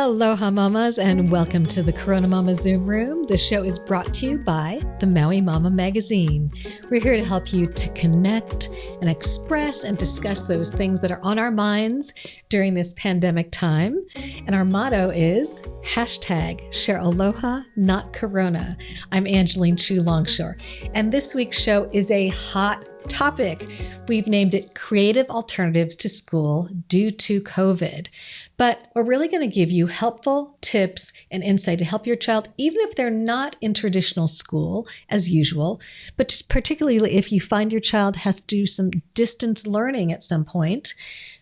Aloha mamas, and welcome to the CoronaMama Zoom Room. The show is brought to you by the Maui Mama magazine. We're here to help you to connect and express and discuss those things that are on our minds during this pandemic time. And our motto is #Share Aloha, Not Corona. I'm Angeline Chu Longshore, and this week's show is a hot topic. We've named it Creative Alternatives to School Due to COVID. But we're really going to give you helpful tips and insight to help your child, even if they're not in traditional school as usual, but particularly if you find your child has to do some distance learning at some point.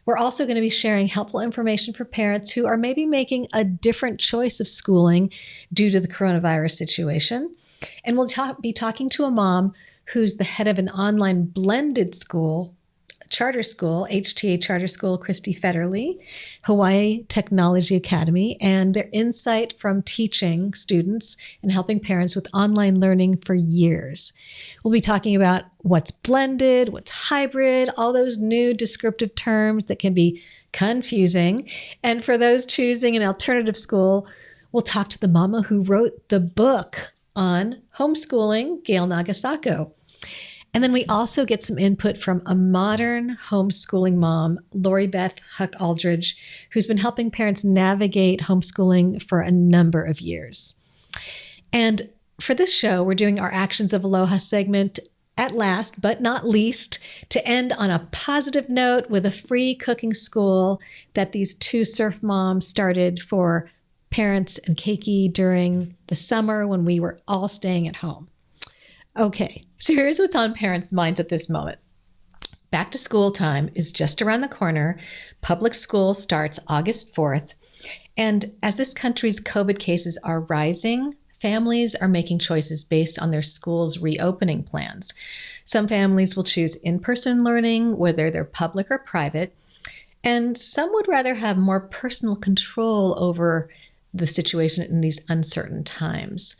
We're also going to be sharing helpful information for parents who are maybe making a different choice of schooling due to the coronavirus situation. And we'll be talking to a mom who's the head of an online blended school, charter school, HTA charter school, Kristie Fetterly, Hawaii Technology Academy, and their insight from teaching students and helping parents with online learning for years. We'll be talking about what's blended, what's hybrid, all those new descriptive terms that can be confusing. And for those choosing an alternative school, we'll talk to the mama who wrote the book on homeschooling, Gail Nagasako. And then we also get some input from a modern homeschooling mom, Lori Beth Aulridge, who's been helping parents navigate homeschooling for a number of years. And for this show, we're doing our Actions of Aloha segment at last, but not least, to end on a positive note with a free cooking school that these two surf moms started for parents and keiki during the summer when we were all staying at home. Okay, so here's what's on parents' minds at this moment. Back to school time is just around the corner. Public school starts August 4th. And as this country's COVID cases are rising, families are making choices based on their school's reopening plans. Some families will choose in-person learning, whether they're public or private. And some would rather have more personal control over the situation in these uncertain times.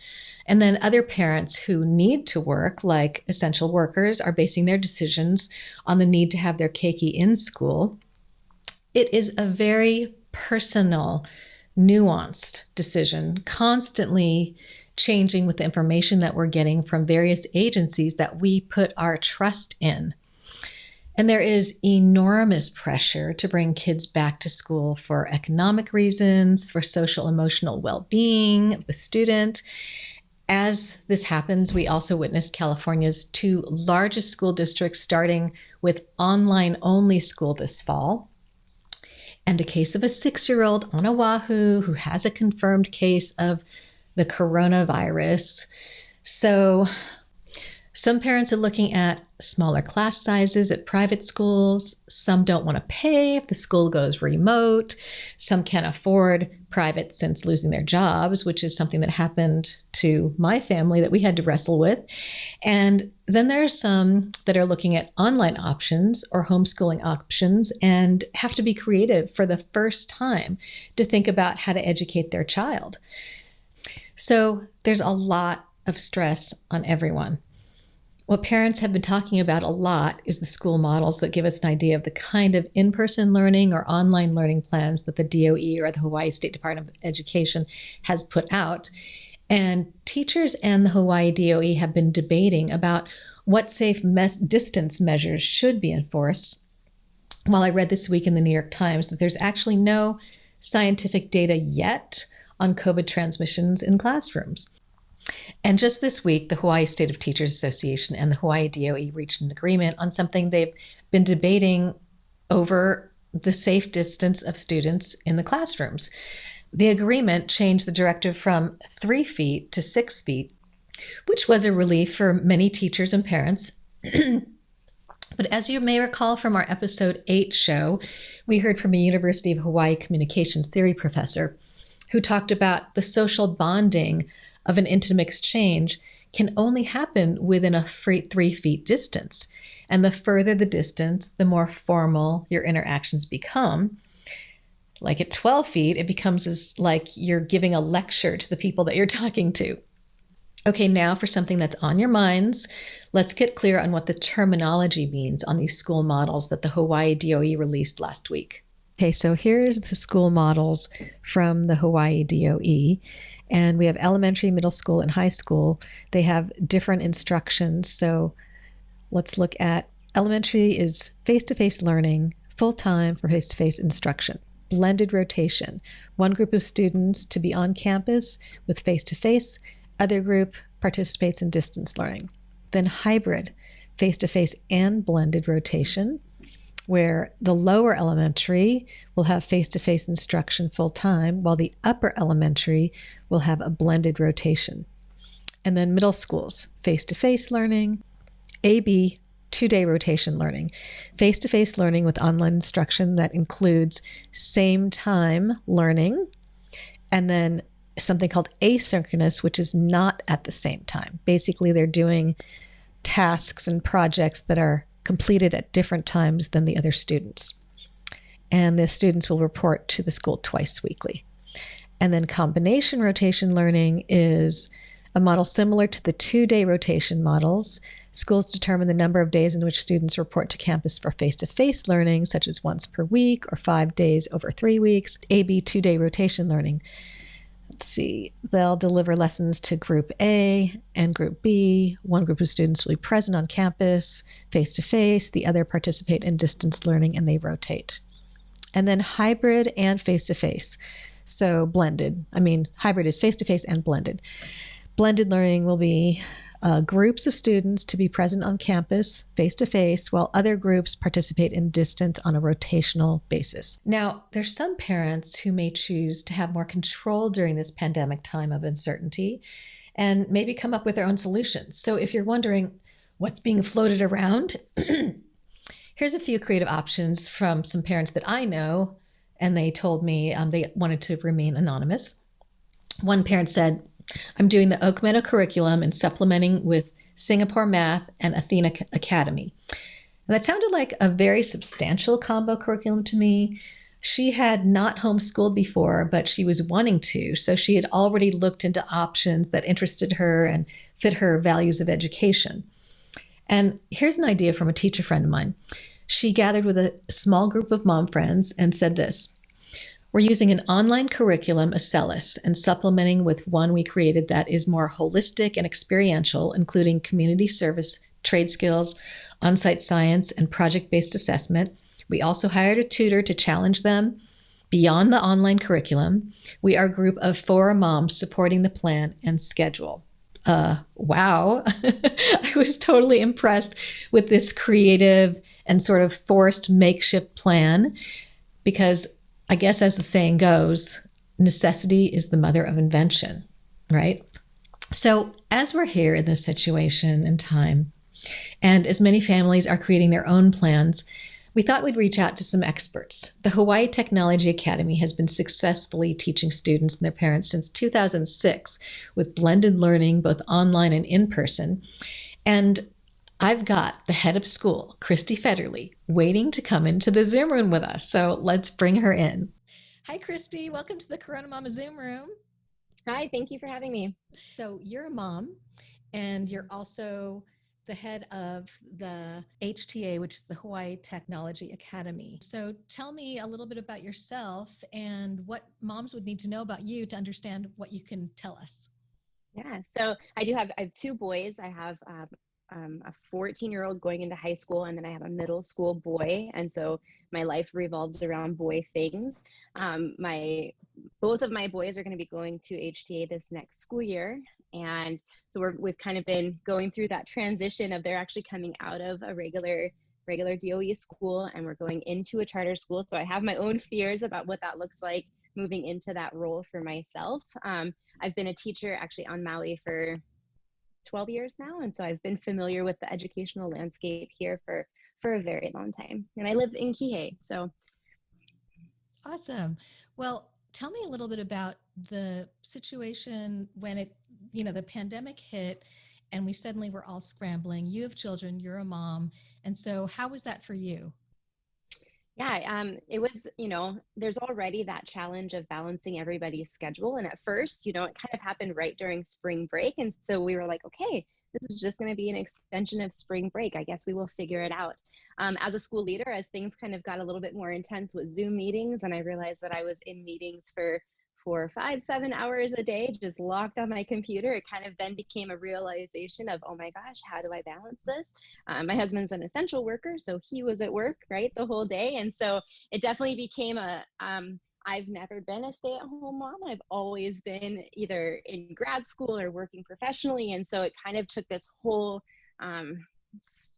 And then other parents who need to work, like essential workers, are basing their decisions on the need to have their keiki in school. It is a very personal, nuanced decision, constantly changing with the information that we're getting from various agencies that we put our trust in. And there is enormous pressure to bring kids back to school for economic reasons, for social emotional well-being of the student. As this happens, we also witnessed California's two largest school districts starting with online-only school this fall, and a case of a 6-year-old on Oahu who has a confirmed case of the coronavirus. So some parents are looking at smaller class sizes at private schools. Some don't want to pay if the school goes remote. Some can't afford private since losing their jobs, which is something that happened to my family that we had to wrestle with. And then there are some that are looking at online options or homeschooling options and have to be creative for the first time to think about how to educate their child. So there's a lot of stress on everyone. What parents have been talking about a lot is the school models that give us an idea of the kind of in-person learning or online learning plans that the DOE or the Hawaii State Department of Education has put out. And teachers and the Hawaii DOE have been debating about what safe distance measures should be enforced. While I read this week in the New York Times that there's actually no scientific data yet on COVID transmissions in classrooms. And just this week, the Hawaii State of Teachers Association and the Hawaii DOE reached an agreement on something they've been debating over the safe distance of students in the classrooms. The agreement changed the directive from 3 feet to 6 feet, which was a relief for many teachers and parents. But as you may recall from our episode 8 show, we heard from a University of Hawaii communications theory professor who talked about the social bonding of an intimate exchange can only happen within a 3 feet distance. And the further the distance, the more formal your interactions become. Like at 12 feet, it becomes like you're giving a lecture to the people that you're talking to. Okay, now for something that's on your minds, let's get clear on what the terminology means on these school models that the Hawaii DOE released last week. Okay, so here's the school models from the Hawaii DOE. And we have elementary, middle school, and high school. They have different instructions. So let's look at elementary is face-to-face learning, full-time for face-to-face instruction. Blended rotation, one group of students to be on campus with face-to-face, other group participates in distance learning. Then hybrid, face-to-face and blended rotation, where the lower elementary will have face-to-face instruction full-time, while the upper elementary will have a blended rotation. And then middle schools, face-to-face learning, AB, 2-day rotation learning, face-to-face learning with online instruction that includes same time learning, and then something called asynchronous, which is not at the same time. Basically, they're doing tasks and projects that are completed at different times than the other students. And the students will report to the school twice weekly. And then combination rotation learning is a model similar to the 2-day rotation models. Schools determine the number of days in which students report to campus for face-to-face learning, such as once per week or 5 days over 3 weeks. AB 2-day rotation learning. Let's see, they'll deliver lessons to Group A and Group B. One group of students will be present on campus, face-to-face. The other participate in distance learning, and they rotate. And then hybrid and face-to-face. So blended. Hybrid is face-to-face and blended. Blended learning will be groups of students to be present on campus face-to-face, while other groups participate in distance on a rotational basis. Now, there's some parents who may choose to have more control during this pandemic time of uncertainty and maybe come up with their own solutions. So if you're wondering what's being floated around, here's a few creative options from some parents that I know, and they told me they wanted to remain anonymous. One parent said, "I'm doing the Oak Meadow curriculum and supplementing with Singapore Math and Athena Academy." And that sounded like a very substantial combo curriculum to me. She had not homeschooled before, but she was wanting to. So she had already looked into options that interested her and fit her values of education. And here's an idea from a teacher friend of mine. She gathered with a small group of mom friends and said this: "We're using an online curriculum, Acellus, and supplementing with one we created that is more holistic and experiential, including community service, trade skills, on-site science, and project-based assessment. We also hired a tutor to challenge them beyond the online curriculum. We are a group of 4 moms supporting the plan and schedule." Wow. I was totally impressed with this creative and sort of forced makeshift plan, because I guess, as the saying goes, necessity is the mother of invention, right? So as we're here in this situation and time, and as many families are creating their own plans, we thought we'd reach out to some experts. The Hawaii Technology Academy has been successfully teaching students and their parents since 2006 with blended learning, both online and in person. And I've got the head of school, Kristie Fetterly, waiting to come into the Zoom room with us. So let's bring her in. Hi, Kristie. Welcome to the CoronaMama Zoom room. Hi, thank you for having me. So you're a mom, and you're also the head of the HTA, which is the Hawaii Technology Academy. So tell me a little bit about yourself and what moms would need to know about you to understand what you can tell us. Yeah, so I have 2 boys. I have a 14-year-old going into high school, and then I have a middle school boy. And so my life revolves around boy things. Both of my boys are going to be going to HTA this next school year. And so we've kind of been going through that transition of they're actually coming out of a regular DOE school, and we're going into a charter school. So I have my own fears about what that looks like moving into that role for myself. I've been a teacher actually on Maui for 12 years now. And so I've been familiar with the educational landscape here for a very long time. And I live in Kihei, so. Awesome. Well, tell me a little bit about the situation when the pandemic hit and we suddenly were all scrambling. You have children, you're a mom. And so how was that for you? Yeah, it was, there's already that challenge of balancing everybody's schedule. And at first, it kind of happened right during spring break. And so we were like, okay, this is just going to be an extension of spring break. I guess we will figure it out. As a school leader, as things kind of got a little bit more intense with Zoom meetings, and I realized that I was in meetings for 4, 5, 7 hours a day, just locked on my computer, it kind of then became a realization of, oh my gosh, how do I balance this? My husband's an essential worker, so he was at work, right, the whole day. And so it definitely became I've never been a stay-at-home mom. I've always been either in grad school or working professionally. And so it kind of took this whole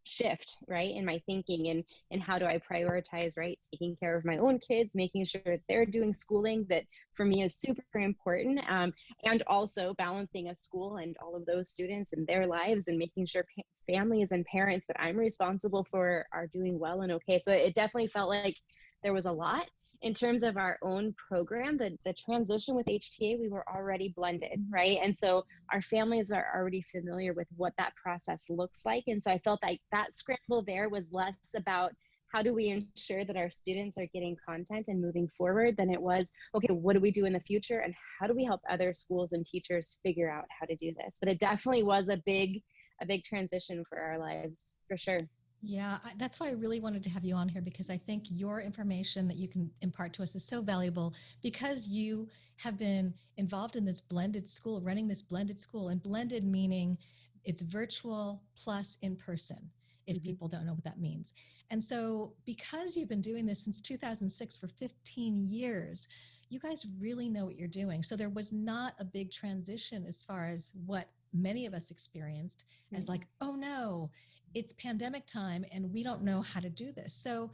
shift, right, in my thinking and how do I prioritize, right, taking care of my own kids, making sure that they're doing schooling that for me is super important, and also balancing a school and all of those students and their lives and making sure families and parents that I'm responsible for are doing well and okay. So it definitely felt like there was a lot. In terms of our own program, the transition with HTA, we were already blended, right? And so our families are already familiar with what that process looks like. And so I felt like that scramble there was less about how do we ensure that our students are getting content and moving forward than it was, okay, what do we do in the future? And how do we help other schools and teachers figure out how to do this? But it definitely was a big transition for our lives, for sure. Yeah, that's why I really wanted to have you on here, because I think your information that you can impart to us is so valuable, because you have been involved in this blended school, running this blended school, and blended meaning it's virtual plus in person, if people don't know what that means. And so because you've been doing this since 2006 for 15 years, you guys really know what you're doing. So there was not a big transition as far as what many of us experienced as like, oh no, it's pandemic time and we don't know how to do this. So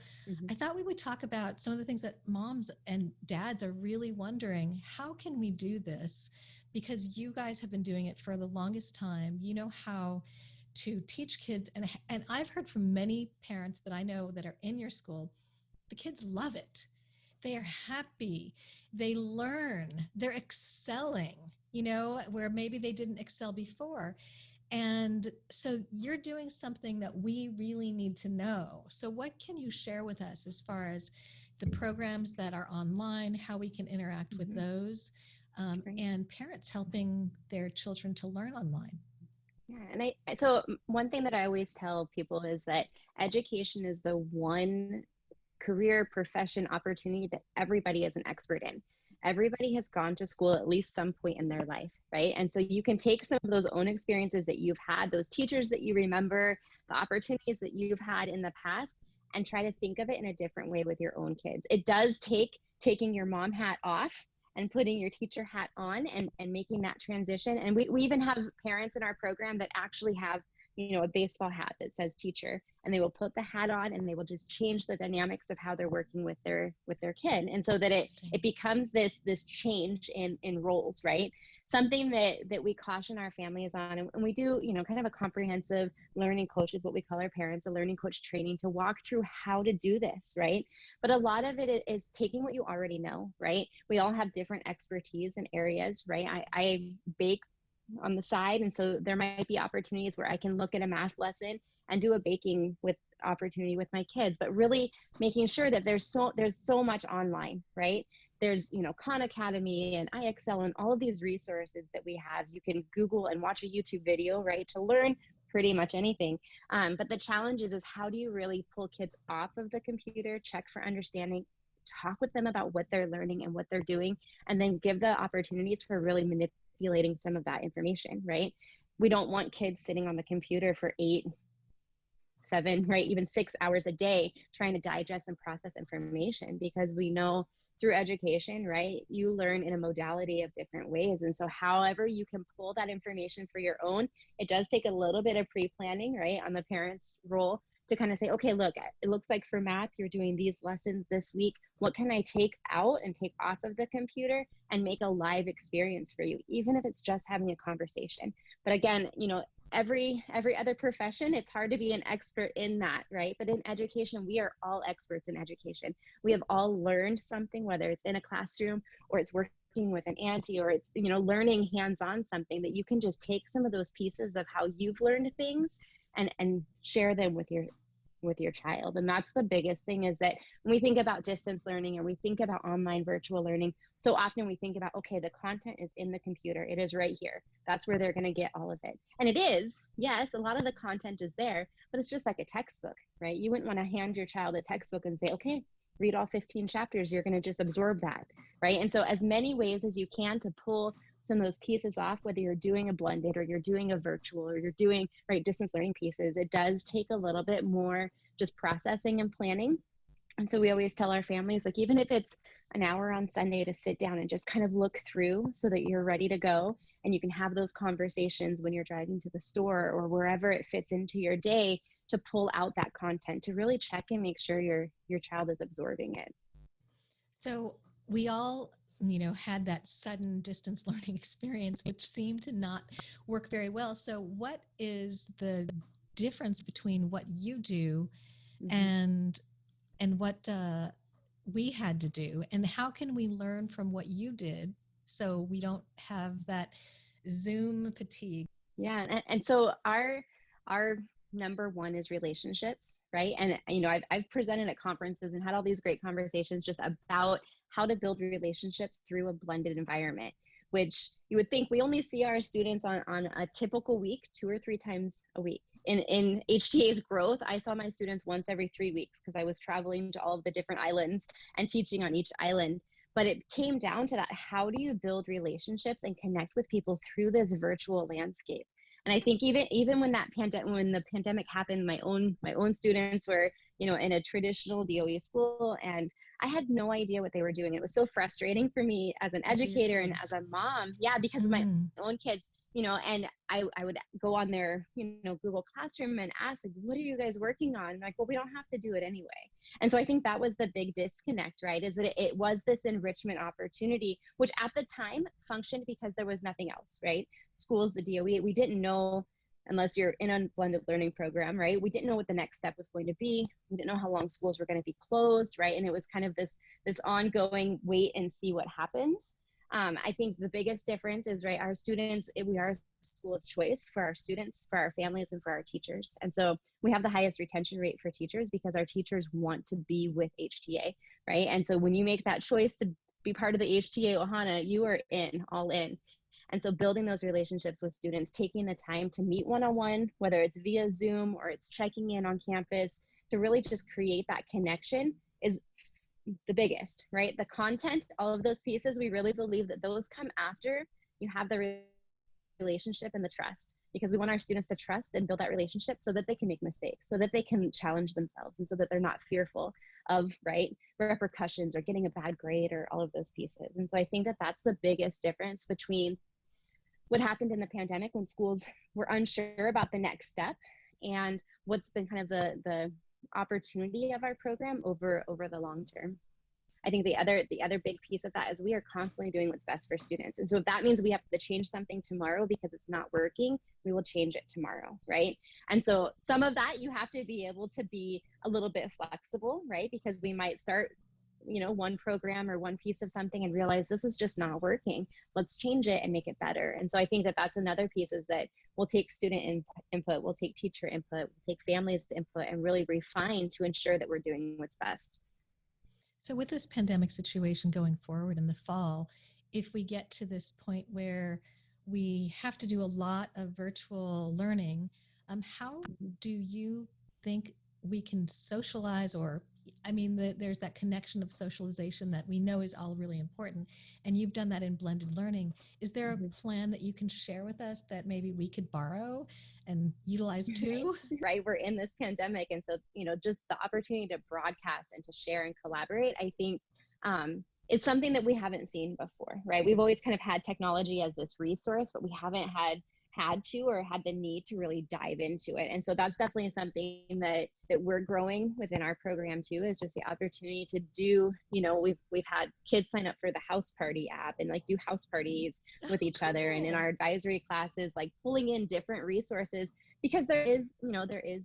I thought we would talk about some of the things that moms and dads are really wondering, how can we do this? Because you guys have been doing it for the longest time. You know how to teach kids. And I've heard from many parents that I know that are in your school, the kids love it. They are happy. They learn. They're excelling, where maybe they didn't excel before. And so you're doing something that we really need to know. So what can you share with us as far as the programs that are online, how we can interact with those, and parents helping their children to learn online? Yeah, and so one thing that I always tell people is that education is the one career, profession, opportunity that everybody is an expert in. Everybody has gone to school at least some point in their life, right? And so you can take some of those own experiences that you've had, those teachers that you remember, the opportunities that you've had in the past, and try to think of it in a different way with your own kids. It does take taking your mom hat off and putting your teacher hat on and making that transition. And we even have parents in our program that actually have a baseball hat that says teacher, and they will put the hat on and they will just change the dynamics of how they're working with their kid. And so that it becomes this change in roles, right? Something that we caution our families on, and we do, kind of a comprehensive learning coach is what we call our parents, a learning coach training to walk through how to do this, right? But a lot of it is taking what you already know, right? We all have different expertise in areas, right? I bake on the side, and so there might be opportunities where I can look at a math lesson and do a baking with opportunity with my kids, but really making sure that there's so much online, right? There's Khan Academy and IXL and all of these resources that we have. You can Google and watch a YouTube video, right, to learn pretty much anything. But the challenge is how do you really pull kids off of the computer, check for understanding, talk with them about what they're learning and what they're doing, and then give the opportunities for really manipulating some of that information, right? We don't want kids sitting on the computer for 8, 7, right, even 6 hours a day trying to digest and process information, because we know through education, right, you learn in a modality of different ways. And so however you can pull that information for your own, it does take a little bit of pre-planning, right, on the parent's role to kind of say, okay, look, it looks like for math, you're doing these lessons this week. What can I take out and take off of the computer and make a live experience for you, even if it's just having a conversation? But again, every other profession, it's hard to be an expert in that, right? But in education, we are all experts in education. We have all learned something, whether it's in a classroom or it's working with an auntie, or it's, learning hands-on something, that you can just take some of those pieces of how you've learned things and share them with your child. And that's the biggest thing, is that when we think about distance learning, or we think about online virtual learning, so often we think about, okay, the content is in the computer. It is right here. That's where they're going to get all of it. And it is, yes, a lot of the content is there, but it's just like a textbook, right? You wouldn't want to hand your child a textbook and say, okay, read all 15 chapters. You're going to just absorb that, right? And so as many ways as you can to pull some of those pieces off, whether you're doing a blended or you're doing a virtual or you're doing distance learning pieces, it does take a little bit more just processing and planning. And so we always tell our families, like, even if it's an hour on Sunday, to sit down and just kind of look through so that you're ready to go, and you can have those conversations when you're driving to the store or wherever it fits into your day, to pull out that content, to really check and make sure your child is absorbing it. So we all, had that sudden distance learning experience, which seemed to not work very well. So what is the difference between what you do and what we had to do, and how can we learn from what you did so we don't have that Zoom fatigue? Yeah, and so our number one is relationships, right? And I've presented at conferences and had all these great conversations just about how to build relationships through a blended environment, which you would think we only see our students on a typical week 2 or 3 times a week. In HTA's growth, I saw my students once every 3 weeks, because I was traveling to all of the different islands and teaching on each island. But it came down to that: how do you build relationships and connect with people through this virtual landscape? And I think even when the pandemic happened, my own students were, in a traditional DOE school, and I had no idea what they were doing. It was so frustrating for me as an educator and as a mom. Yeah, because of my own kids, and I would go on their, Google Classroom and ask, like, what are you guys working on? Like, well, we don't have to do it anyway. And so I think that was the big disconnect, right? Is that it was this enrichment opportunity, which at the time functioned because there was nothing else, right? Schools, the DOE, we didn't know, unless you're in a blended learning program, right? We didn't know what the next step was going to be. We didn't know how long schools were going to be closed, right? And it was kind of this ongoing wait and see what happens. I think the biggest difference is, right, our students, we are a school of choice for our students, for our families, and for our teachers. And so we have the highest retention rate for teachers because our teachers want to be with HTA, right? And so when you make that choice to be part of the HTA Ohana, you are all in. And so building those relationships with students, taking the time to meet one-on-one, whether it's via Zoom or it's checking in on campus, to really just create that connection is the biggest, right? The content, all of those pieces, we really believe that those come after you have the relationship and the trust, because we want our students to trust and build that relationship so that they can make mistakes, so that they can challenge themselves, and so that they're not fearful of, right, repercussions or getting a bad grade or all of those pieces. And so I think that that's the biggest difference between what happened in the pandemic, when schools were unsure about the next step, and what's been kind of the opportunity of our program over the long term. I think the other big piece of that is we are constantly doing what's best for students. And so if that means we have to change something tomorrow because it's not working, we will change it tomorrow, right? And so some of that you have to be able to be a little bit flexible, right? Because we might start, one program or one piece of something and realize this is just not working. Let's change it and make it better. And so I think that that's another piece, is that we'll take student input, we'll take teacher input, we'll take families input, and really refine to ensure that we're doing what's best. So with this pandemic situation going forward in the fall, if we get to this point where we have to do a lot of virtual learning, how do you think we can socialize, or, there's that connection of socialization that we know is all really important, and you've done that in blended learning. Is there a plan that you can share with us that maybe we could borrow and utilize too? Right, we're in this pandemic, and so just the opportunity to broadcast and to share and collaborate, I think is something that we haven't seen before, right? We've always kind of had technology as this resource, but we haven't had to or had the need to really dive into it. And so that's definitely something that we're growing within our program too, is just the opportunity to do, we've had kids sign up for the house party app and like do house parties with each other. And in our advisory classes, like pulling in different resources, because there is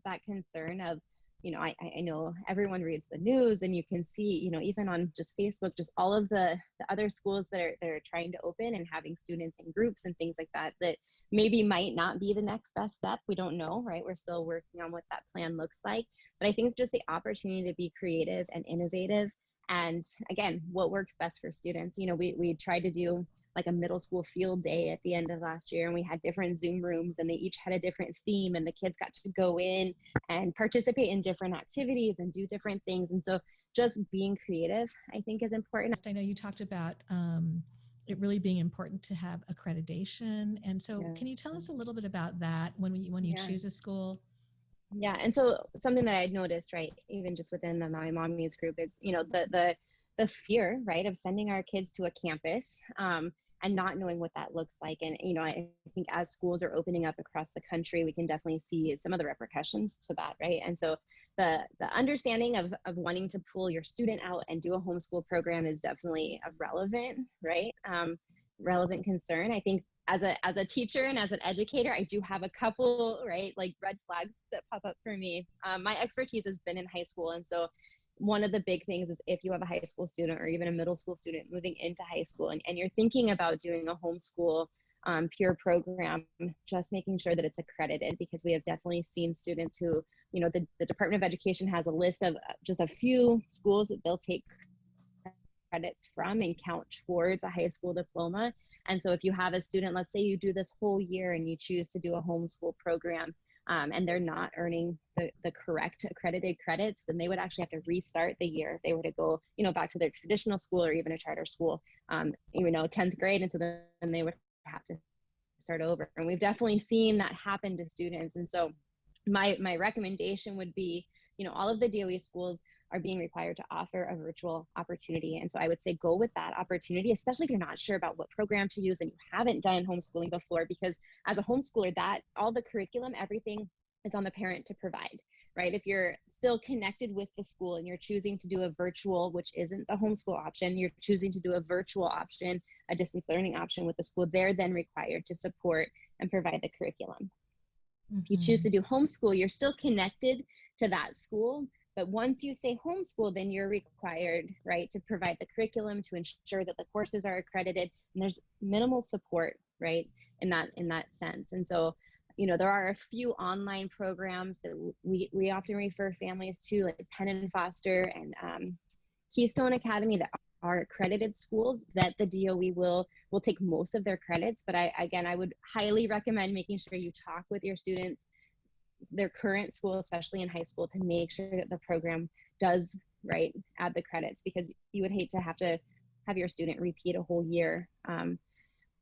that concern of I know everyone reads the news, and you can see, even on just Facebook, just all of the other schools that are trying to open and having students in groups and things like that, that maybe might not be the next best step. We don't know, right? We're still working on what that plan looks like. But I think just the opportunity to be creative and innovative. And again, what works best for students. We tried to do like a middle school field day at the end of last year, and we had different Zoom rooms, and they each had a different theme, and the kids got to go in and participate in different activities and do different things. And so just being creative, I think, is important. I know you talked about it really being important to have accreditation. And so can you tell us a little bit about that when you choose a school? Yeah. And so something that I'd noticed, right, even just within the Maui Mommies group is, the fear, right, of sending our kids to a campus and not knowing what that looks like. And, I think as schools are opening up across the country, we can definitely see some of the repercussions to that, right? And so the understanding of wanting to pull your student out and do a homeschool program is definitely a relevant, right? Relevant concern. I think as a teacher and as an educator, I do have a couple, right, like red flags that pop up for me. My expertise has been in high school. And so one of the big things is if you have a high school student or even a middle school student moving into high school, and you're thinking about doing a homeschool peer program, just making sure that it's accredited, because we have definitely seen students who, the Department of Education has a list of just a few schools that they'll take credits from and count towards a high school diploma. And so if you have a student, let's say you do this whole year and you choose to do a homeschool program, and they're not earning the correct accredited credits, then they would actually have to restart the year if they were to go, back to their traditional school or even a charter school, 10th grade. And so then they would have to start over. And we've definitely seen that happen to students. And so my recommendation would be, all of the DOE schools are being required to offer a virtual opportunity. And so I would say go with that opportunity, especially if you're not sure about what program to use and you haven't done homeschooling before, because as a homeschooler, that all the curriculum, everything is on the parent to provide, right? If you're still connected with the school and you're choosing to do a virtual, which isn't the homeschool option, you're choosing to do a virtual option, a distance learning option with the school, they're then required to support and provide the curriculum. If you choose to do homeschool, you're still connected to that school. But once you say homeschool, then you're required, right, to provide the curriculum, to ensure that the courses are accredited, and there's minimal support, right, in that sense. And so, there are a few online programs that we often refer families to, like Penn and Foster and Keystone Academy, that are accredited schools that the DOE will take most of their credits. But I would highly recommend making sure you talk with your students, their current school, especially in high school, to make sure that the program does, right, add the credits, because you would hate to have your student repeat a whole year.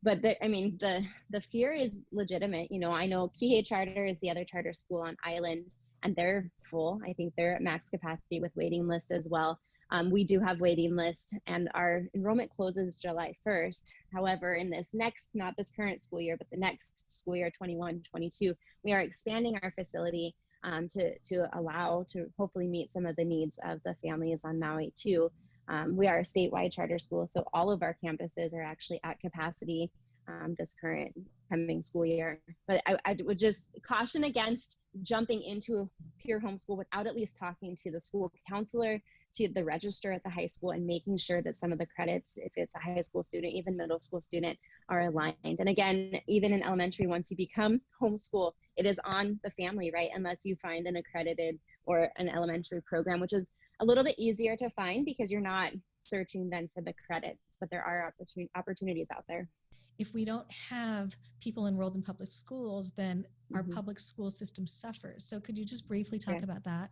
But the fear is legitimate. I know Kihei Charter is the other charter school on island, and they're full. I think they're at max capacity with waiting list as well. We do have waiting lists, and our enrollment closes July 1st. However, in not this current school year, but the next school year, 21-22, we are expanding our facility to allow to hopefully meet some of the needs of the families on Maui too. We are a statewide charter school, so all of our campuses are actually at capacity this current coming school year. But I would just caution against jumping into pure homeschool without at least talking to the school counselor, to the register at the high school, and making sure that some of the credits, if it's a high school student, even middle school student, are aligned. And again, even in elementary, once you become homeschool, it is on the family, right? Unless you find an accredited or an elementary program, which is a little bit easier to find because you're not searching then for the credits, but there are opportunities out there. If we don't have people enrolled in public schools, then our public school system suffers. So could you just briefly talk about that?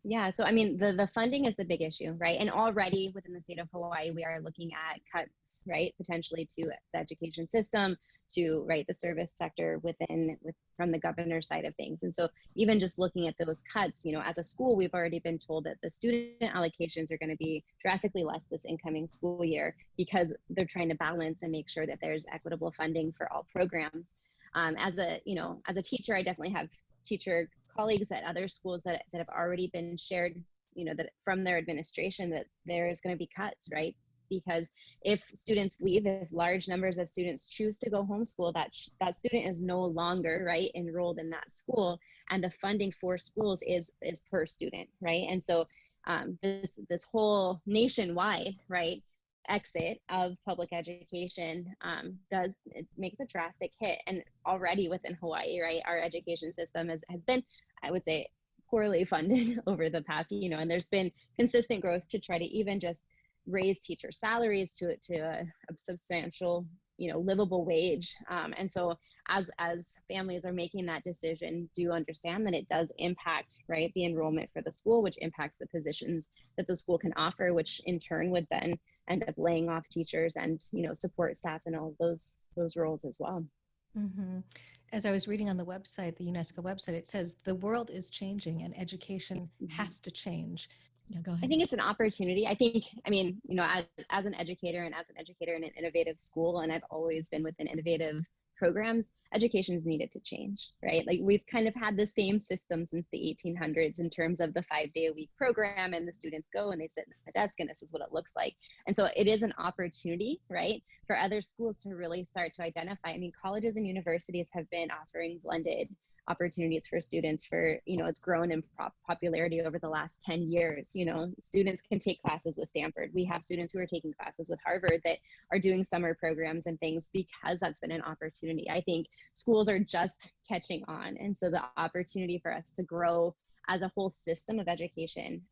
Yeah, so the funding is the big issue, right? And already within the state of Hawaii, we are looking at cuts, right, potentially to the education system, to, right, the service sector from the governor's side of things. And so even just looking at those cuts, as a school, we've already been told that the student allocations are going to be drastically less this incoming school year, because they're trying to balance and make sure that there's equitable funding for all programs. As a teacher, I definitely have teacher colleagues at other schools that have already been shared, that from their administration, that there's going to be cuts, right? Because if students leave, if large numbers of students choose to go homeschool, that student is no longer, right, enrolled in that school, and the funding for schools is per student, right? And so this whole nationwide, right, exit of public education it makes a drastic hit. And already within Hawaii, right, our education system has been, I would say, poorly funded over the past, and there's been consistent growth to try to even just raise teacher salaries to a substantial, livable wage. And so as families are making that decision, do understand that it does impact, right, the enrollment for the school, which impacts the positions that the school can offer, which in turn would then end up laying off teachers and, support staff and all those roles as well. Mm-hmm. As I was reading on the website, the UNESCO website, it says the world is changing and education has to change. Yeah, go ahead. I think it's an opportunity. I mean, as an educator and as an educator in an innovative school, and I've always been within innovative programs, education's needed to change, right? Like we've kind of had the same system since the 1800s in terms of the 5-day-a-week program, and the students go and they sit at the desk and this is what it looks like. And so it is an opportunity, right, for other schools to really start to identify. I mean, colleges and universities have been offering blended opportunities for students for, it's grown in popularity over the last 10 years. Students can take classes with Stanford. We have students who are taking classes with Harvard that are doing summer programs and things because that's been an opportunity. I think schools are just catching on. And so the opportunity for us to grow as a whole system of education,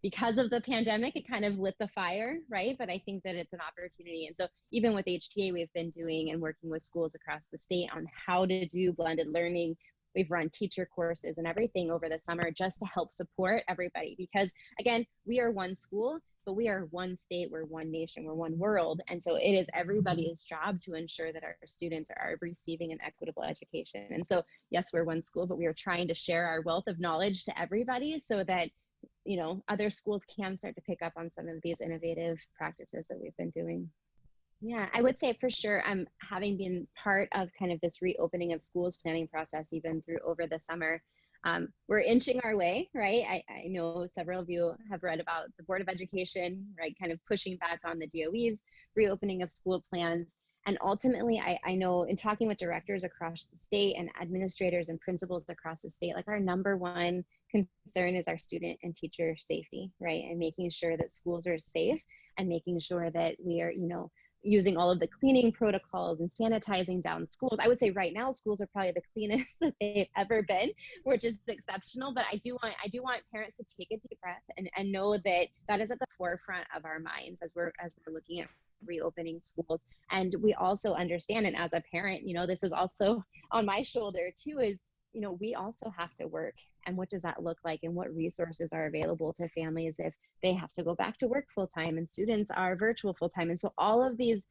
because of the pandemic, it kind of lit the fire, right? But I think that it's an opportunity. And so even with HTA, we've been doing and working with schools across the state on how to do blended learning. We've run teacher courses and everything over the summer just to help support everybody. Because again, we are one school, but we are one state, we're one nation, we're one world. And so it is everybody's job to ensure that our students are receiving an equitable education. And so, yes, we're one school, but we are trying to share our wealth of knowledge to everybody so that, other schools can start to pick up on some of these innovative practices that we've been doing. Yeah, I would say for sure, having been part of kind of this reopening of schools planning process, even through over the summer, we're inching our way, right? I know several of you have read about the Board of Education, right, kind of pushing back on the DOE's reopening of school plans. And ultimately, I know in talking with directors across the state and administrators and principals across the state, like our number one concern is our student and teacher safety, right? And making sure that schools are safe and making sure that we are, using all of the cleaning protocols and sanitizing down schools. I would say right now schools are probably the cleanest that they've ever been, which is exceptional. But I do want parents to take a deep breath and know that that is at the forefront of our minds as we're looking at reopening schools. And we also understand, and as a parent, this is also on my shoulder too, is we also have to work. And what does that look like? And what resources are available to families if they have to go back to work full time and students are virtual full time? And so all of these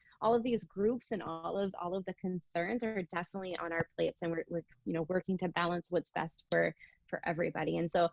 groups and all of the concerns are definitely on our plates, and we're working to balance what's best for everybody. And so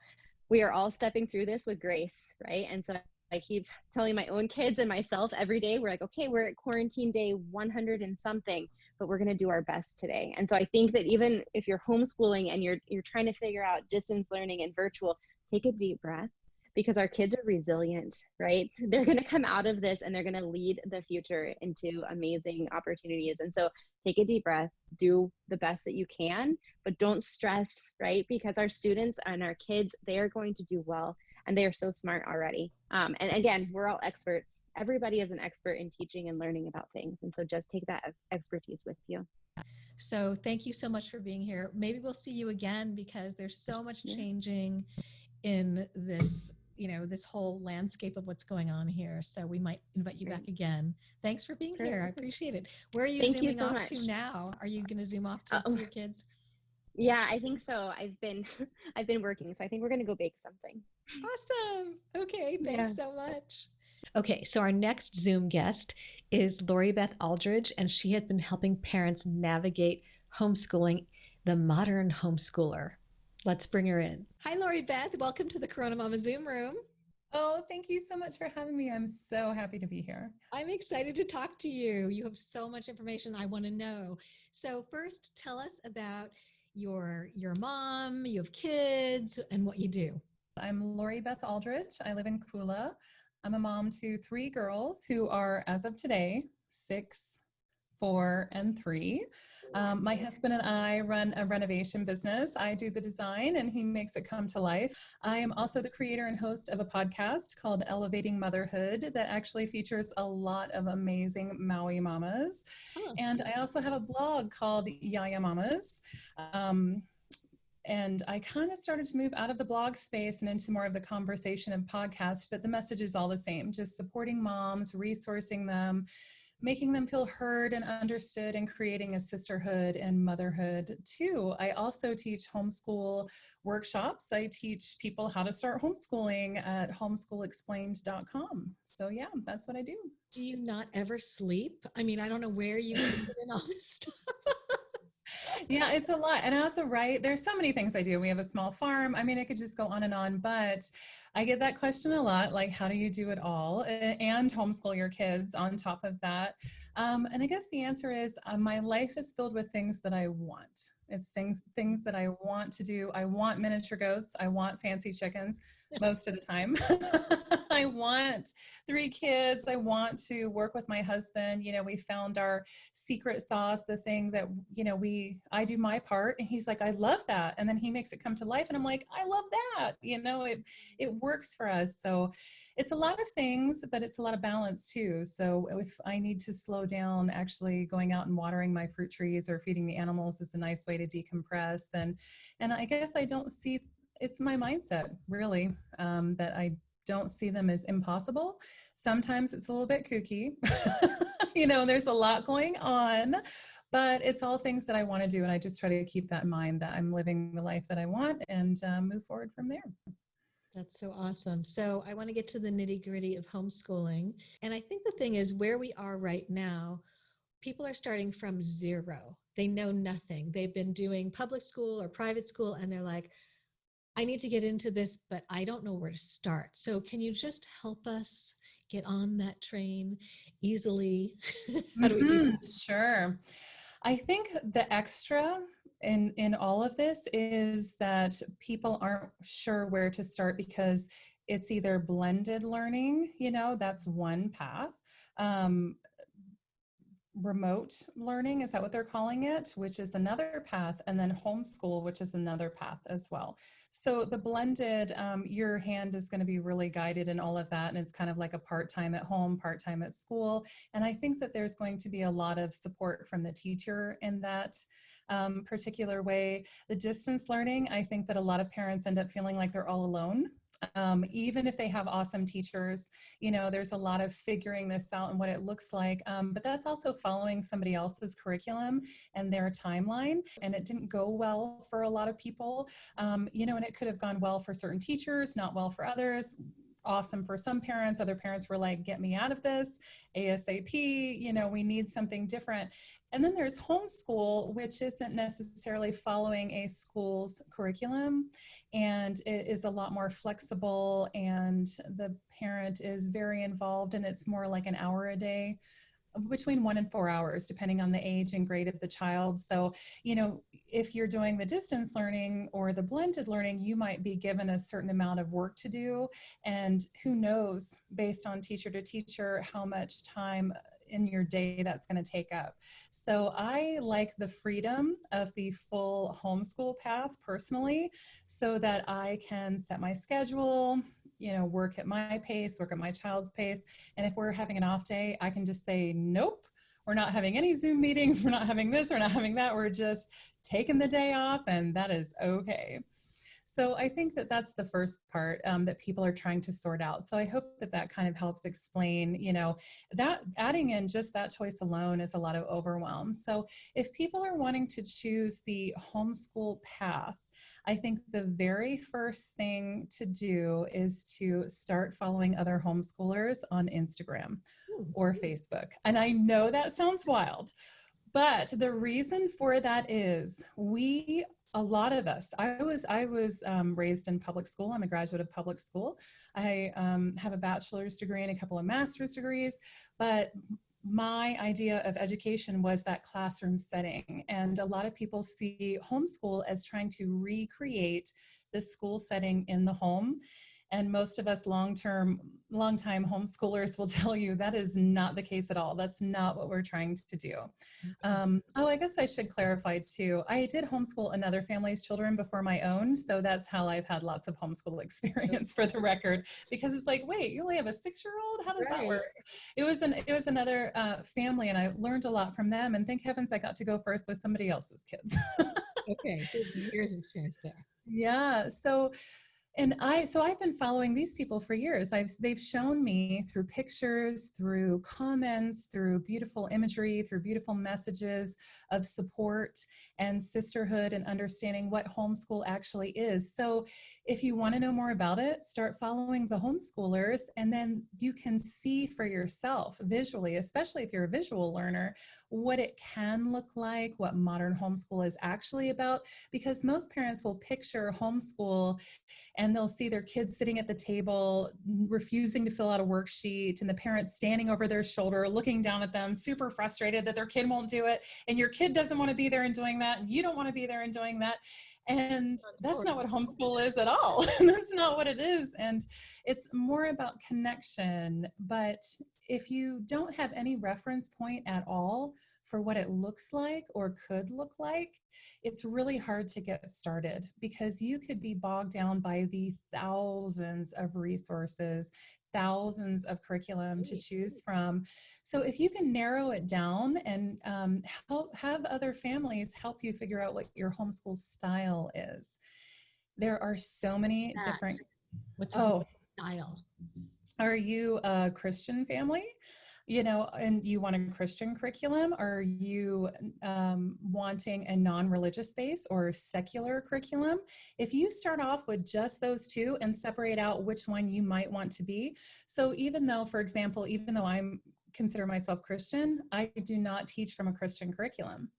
we are all stepping through this with grace, right? And so I keep telling my own kids and myself every day, we're like, okay, we're at quarantine day 100 and something, but we're going to do our best today. And so I think that even if you're homeschooling and you're trying to figure out distance learning and virtual, take a deep breath, because our kids are resilient, right? They're going to come out of this and they're going to lead the future into amazing opportunities. And so take a deep breath, do the best that you can, but don't stress, right? Because our students and our kids, they are going to do well. And they are so smart already. And again, we're all experts. Everybody is an expert in teaching and learning about things. And so just take that expertise with you. So thank you so much for being here. Maybe we'll see you again, because there's so much changing in this, this whole landscape of what's going on here. So we might invite you back again. Thanks for being here. I appreciate it. Where are you zooming off to now? Are you going to zoom off to see your kids? Yeah, I think so. I've been working, so I think we're going to go bake something. Awesome. Okay. Thanks so much. Okay. So our next Zoom guest is Lori Beth Aulridge, and she has been helping parents navigate homeschooling, the modern homeschooler. Let's bring her in. Hi, Lori Beth. Welcome to the CoronaMama Zoom room. Oh, thank you so much for having me. I'm so happy to be here. I'm excited to talk to you. You have so much information I want to know. So first, tell us about your mom, you have kids, and what you do. I'm Lori Beth Aulridge. I live in Kula. I'm a mom to 3 girls who are, as of today, 6, 4, and 3. My husband and I run a renovation business. I do the design and he makes it come to life. I am also the creator and host of a podcast called Elevating Motherhood that actually features a lot of amazing Maui mamas. And I also have a blog called Yaya Mamas. And I kind of started to move out of the blog space and into more of the conversation and podcast, but the message is all the same, just supporting moms, resourcing them, making them feel heard and understood, and creating a sisterhood and motherhood too. I also teach homeschool workshops. I teach people how to start homeschooling at homeschoolexplained.com. So yeah, that's what I do. Do you not ever sleep? I mean, I don't know where you put in all this stuff. Yeah, it's a lot. And I also write. There's so many things I do. We have a small farm. I mean, I could just go on, but I get that question a lot, like, how do you do it all and homeschool your kids on top of that? And I guess the answer is my life is filled with things that I want. It's things that I want to do. I want miniature goats. I want fancy chickens most of the time. I want 3 kids. I want to work with my husband. You know, we found our secret sauce, the thing that, you know, I do my part and he's like, I love that. And then he makes it come to life. And I'm like, I love that. You know, it works for us. So it's a lot of things, but it's a lot of balance too. So if I need to slow down, actually going out and watering my fruit trees or feeding the animals is a nice way to decompress. And I guess I don't see, it's my mindset really, that I don't see them as impossible. Sometimes it's a little bit kooky. You know, there's a lot going on, but it's all things that I want to do. And I just try to keep that in mind, that I'm living the life that I want, and move forward from there. That's so awesome. So I want to get to the nitty gritty of homeschooling. And I think the thing is, where we are right now, people are starting from zero. They know nothing. They've been doing public school or private school, and they're like, I need to get into this, but I don't know where to start. So can you just help us get on that train easily? How do we do that? Sure. I think the extra in all of this is that people aren't sure where to start, because it's either blended learning, you know, that's one path. Remote learning, is that what they're calling it, which is another path, and then homeschool, which is another path as well. So the blended, your hand is going to be really guided in all of that, and it's kind of like a part-time at home, part-time at school. And I think that there's going to be a lot of support from the teacher in that particular way. The distance learning, I think that a lot of parents end up feeling like they're all alone. Even if they have awesome teachers, you know, there's a lot of figuring this out and what it looks like. But that's also following somebody else's curriculum and their timeline. And it didn't go well for a lot of people, you know, and it could have gone well for certain teachers, not well for others. Awesome for some parents. Other parents were like, get me out of this ASAP, you know, we need something different. And then there's homeschool, which isn't necessarily following a school's curriculum, and it is a lot more flexible, and the parent is very involved, and it's more like an hour a day, between 1 and 4 hours, depending on the age and grade of the child. So, you know, if you're doing the distance learning or the blended learning, you might be given a certain amount of work to do. And who knows, based on teacher to teacher, how much time in your day that's going to take up. So I like the freedom of the full homeschool path personally, so that I can set my schedule, you know, work at my pace, work at my child's pace. And if we're having an off day, I can just say, nope, we're not having any Zoom meetings. We're not having this, we're not having that. We're just taking the day off, and that is okay. So I think that that's the first part that people are trying to sort out. So I hope that that kind of helps explain, you know, that adding in just that choice alone is a lot of overwhelm. So if people are wanting to choose the homeschool path, I think the very first thing to do is to start following other homeschoolers on Instagram or Facebook. And I know that sounds wild, but the reason for that is a lot of us, I was raised in public school. I'm a graduate of public school. I have a bachelor's degree and a couple of master's degrees, but my idea of education was that classroom setting. And a lot of people see homeschool as trying to recreate the school setting in the home. And most of us longtime homeschoolers will tell you that is not the case at all. That's not what we're trying to do. I guess I should clarify too. I did homeschool another family's children before my own. So that's how I've had lots of homeschool experience, for the record, because it's like, wait, you only have a 6-year-old? How does that work? It was another family, and I learned a lot from them. And thank heavens I got to go first with somebody else's kids. Okay, so years of experience there. Yeah. So I've been following these people for years. They've shown me through pictures, through comments, through beautiful imagery, through beautiful messages of support and sisterhood and understanding what homeschool actually is. So if you want to know more about it, start following the homeschoolers, and then you can see for yourself visually, especially if you're a visual learner, what it can look like, what modern homeschool is actually about, because most parents will picture homeschool and they'll see their kids sitting at the table, refusing to fill out a worksheet, and the parents standing over their shoulder, looking down at them, super frustrated that their kid won't do it. And your kid doesn't want to be there and doing that. And you don't want to be there and doing that. And that's not what homeschool is at all. That's not what it is. And it's more about connection. But if you don't have any reference point at all for what it looks like or could look like, it's really hard to get started, because you could be bogged down by the thousands of resources, thousands of curriculum to choose from. So if you can narrow it down and have other families help you figure out what your homeschool style is. There are so many different. What's a style? Are you a Christian family? And you want a Christian curriculum? Are you wanting a non-religious space or secular curriculum? If you start off with just those two and separate out which one you might want to be. So even though, for example, even though I'm consider myself Christian, I do not teach from a Christian curriculum.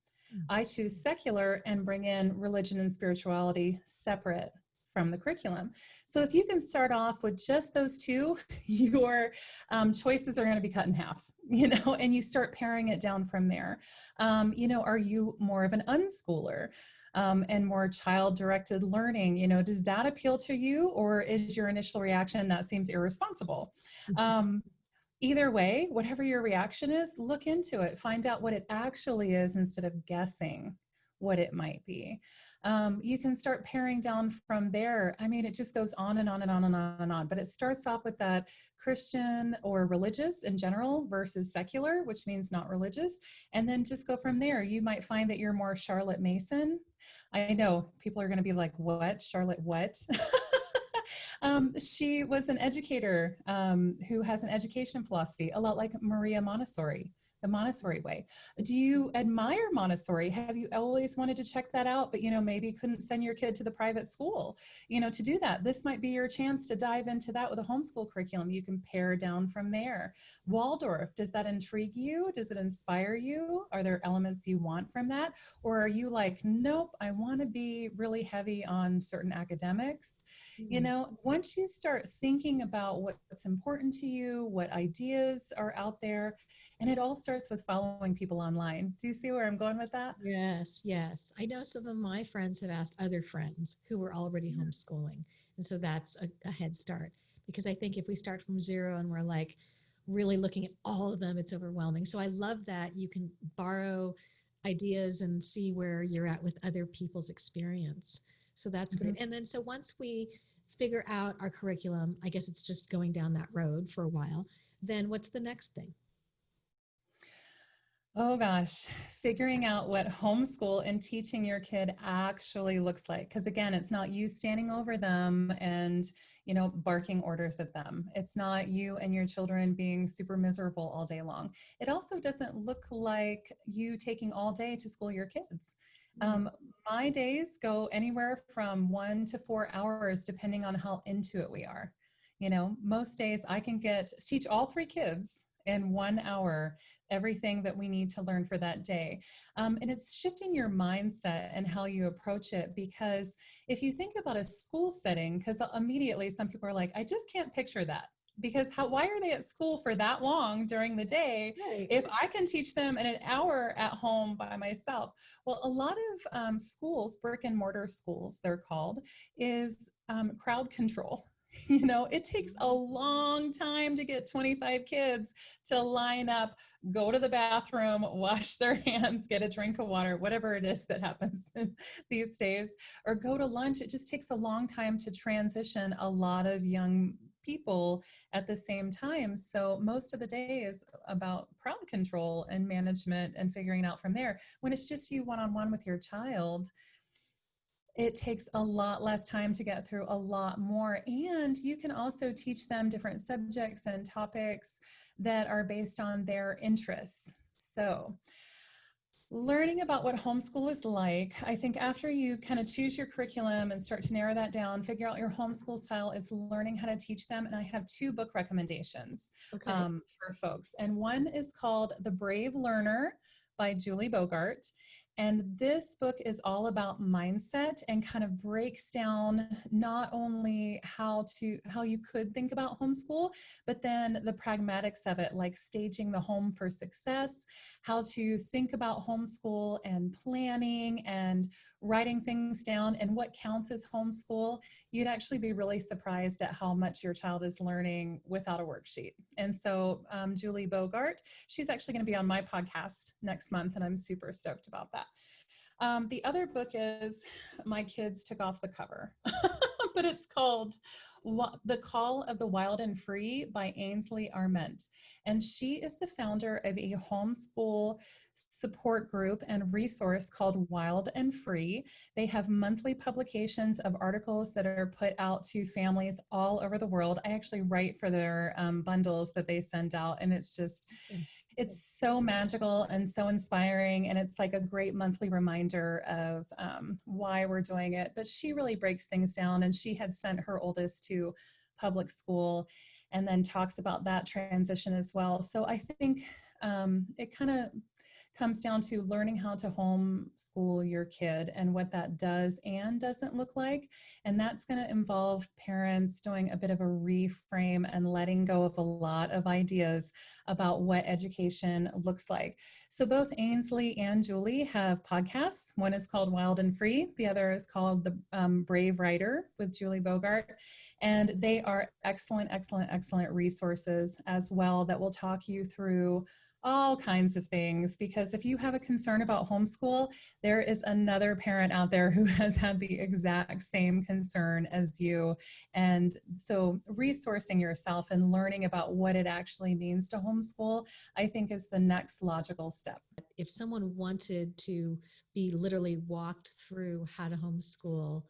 I choose secular and bring in religion and spirituality separate from the curriculum. So if you can start off with just those two, your choices are going to be cut in half, and you start paring it down from there. Are you more of an unschooler and more child-directed learning? Does that appeal to you, or is your initial reaction, that seems irresponsible? Either way, whatever your reaction is, look into it, find out what it actually is instead of guessing what it might be. You can start paring down from there. I mean, it just goes on and on and on and on and on, but it starts off with that Christian or religious in general versus secular, which means not religious. And then just go from there. You might find that you're more Charlotte Mason. I know people are going to be like, what? Charlotte, what? She was an educator who has an education philosophy, a lot like Maria Montessori, the Montessori way. Do you admire Montessori? Have you always wanted to check that out, but maybe couldn't send your kid to the private school, to do that? This might be your chance to dive into that with a homeschool curriculum. You can pare down from there. Waldorf, does that intrigue you? Does it inspire you? Are there elements you want from that? Or are you like, nope, I want to be really heavy on certain academics? Once you start thinking about what's important to you, what ideas are out there, and it all starts with following people online. Do you see where I'm going with that? Yes, yes. I know some of my friends have asked other friends who were already homeschooling. And so that's a head start, because I think if we start from zero and we're like really looking at all of them, it's overwhelming. So I love that you can borrow ideas and see where you're at with other people's experience. So that's great. And then, so once we figure out our curriculum, I guess it's just going down that road for a while. Then what's the next thing? Oh gosh, figuring out what homeschool and teaching your kid actually looks like. Because again, it's not you standing over them and, barking orders at them. It's not you and your children being super miserable all day long. It also doesn't look like you taking all day to school your kids. My days go anywhere from 1 to 4 hours, depending on how into it we are. Most days I can teach all 3 kids in 1 hour, everything that we need to learn for that day. And it's shifting your mindset and how you approach it, because if you think about a school setting, because immediately some people are like, I just can't picture that. Because why are they at school for that long during the day if I can teach them in an hour at home by myself? Well, a lot of schools, brick and mortar schools, they're called, is crowd control. It takes a long time to get 25 kids to line up, go to the bathroom, wash their hands, get a drink of water, whatever it is that happens these days, or go to lunch. It just takes a long time to transition a lot of young people at the same time. So most of the day is about crowd control and management and figuring out from there. When it's just you one-on-one with your child, it takes a lot less time to get through a lot more. And you can also teach them different subjects and topics that are based on their interests. So learning about what homeschool is like, I think after you kind of choose your curriculum and start to narrow that down, figure out your homeschool style, is learning how to teach them. And I have 2 book recommendations for folks. And one is called The Brave Learner by Julie Bogart. And this book is all about mindset and kind of breaks down not only how you could think about homeschool, but then the pragmatics of it, like staging the home for success, how to think about homeschool and planning and writing things down and what counts as homeschool. You'd actually be really surprised at how much your child is learning without a worksheet. And so Julie Bogart, she's actually going to be on my podcast next month, and I'm super stoked about that. The other book is, my kids took off the cover, but it's called The Call of the Wild and Free by Ainsley Arment. And she is the founder of a homeschool support group and resource called Wild and Free. They have monthly publications of articles that are put out to families all over the world. I actually write for their bundles that they send out, and it's so magical and so inspiring. And it's like a great monthly reminder of why we're doing it. But she really breaks things down, and she had sent her oldest to public school and then talks about that transition as well. So I think it kind of comes down to learning how to homeschool your kid and what that does and doesn't look like. And that's going to involve parents doing a bit of a reframe and letting go of a lot of ideas about what education looks like. So both Ainsley and Julie have podcasts. One is called Wild and Free. The other is called The Brave Writer with Julie Bogart. And they are excellent, excellent, excellent resources as well that will talk you through all kinds of things, because if you have a concern about homeschool, there is another parent out there who has had the exact same concern as you. And so resourcing yourself and learning about what it actually means to homeschool, I think, is the next logical step. If someone wanted to be literally walked through how to homeschool,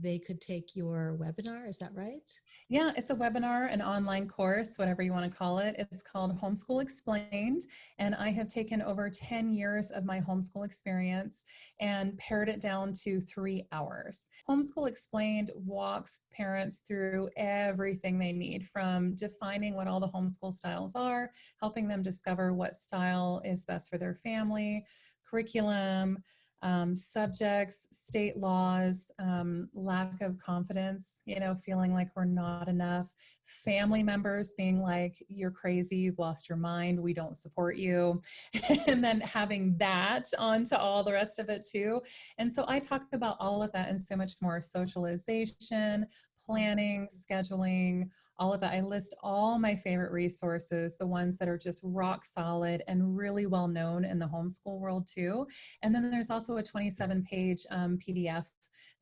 they could take your webinar. Is that right? Yeah, it's a webinar, an online course, whatever you want to call it. It's called Homeschool Explained. And I have taken over 10 years of my homeschool experience and pared it down to 3 hours. Homeschool Explained walks parents through everything they need, from defining what all the homeschool styles are, helping them discover what style is best for their family, curriculum, subjects, state laws, lack of confidence, feeling like we're not enough, family members being like, you're crazy, you've lost your mind, we don't support you, and then having that onto all the rest of it too. And so I talk about all of that and so much more: socialization, planning, scheduling, all of that. I list all my favorite resources, the ones that are just rock solid and really well known in the homeschool world too. And then there's also a 27-page PDF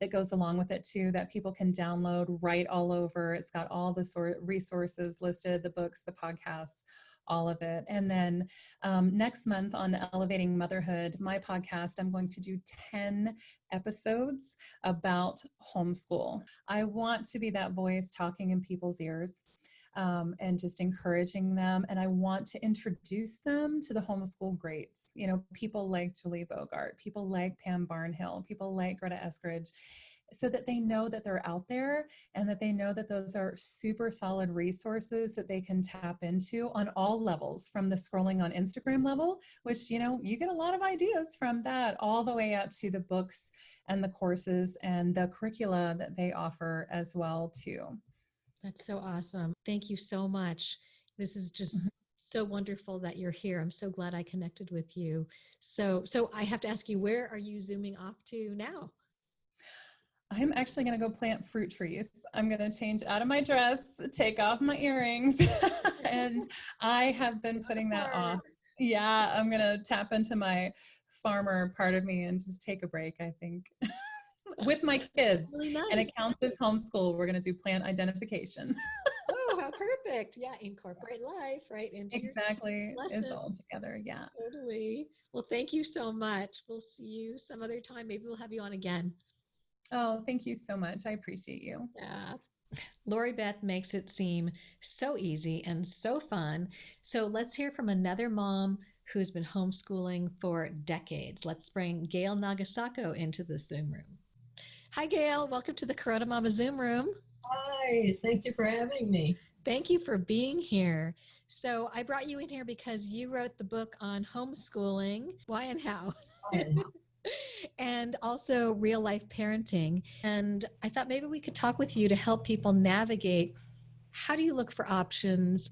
that goes along with it too, that people can download, write all over. It's got all the resources listed, the books, the podcasts, all of it. And then next month on Elevating Motherhood, my podcast, I'm going to do 10 episodes about homeschool. I want to be that voice talking in people's ears and just encouraging them. And I want to introduce them to the homeschool greats, people like Julie Bogart, people like Pam Barnhill, people like Greta Eskridge, so that they know that they're out there and that they know that those are super solid resources that they can tap into on all levels, from the scrolling on Instagram level, which, you get a lot of ideas from that, all the way up to the books and the courses and the curricula that they offer as well too. That's so awesome. Thank you so much. This is just so wonderful that you're here. I'm so glad I connected with you. So I have to ask you, where are you zooming off to now? I'm actually going to go plant fruit trees. I'm going to change out of my dress, take off my earrings, and I have been putting that off. Yeah, I'm going to tap into my farmer part of me and just take a break, I think, with my kids. Really nice. And it counts as homeschool. We're going to do plant identification. Oh, how perfect. Yeah, incorporate life right into Exactly. your lessons. It's all together. Yeah. Totally. Well, thank you so much. We'll see you some other time. Maybe we'll have you on again. Oh, thank you so much. I appreciate you. Yeah. Lori Beth makes it seem so easy and so fun. So let's hear from another mom who's been homeschooling for decades. Let's bring Gail Nagasako into the Zoom room. Hi, Gail. Welcome to the CoronaMama Zoom room. Hi, thank you for having me. Thank you for being here. So I brought you in here because you wrote the book on homeschooling, why and how. And also real life parenting. And I thought maybe we could talk with you to help people navigate, how do you look for options?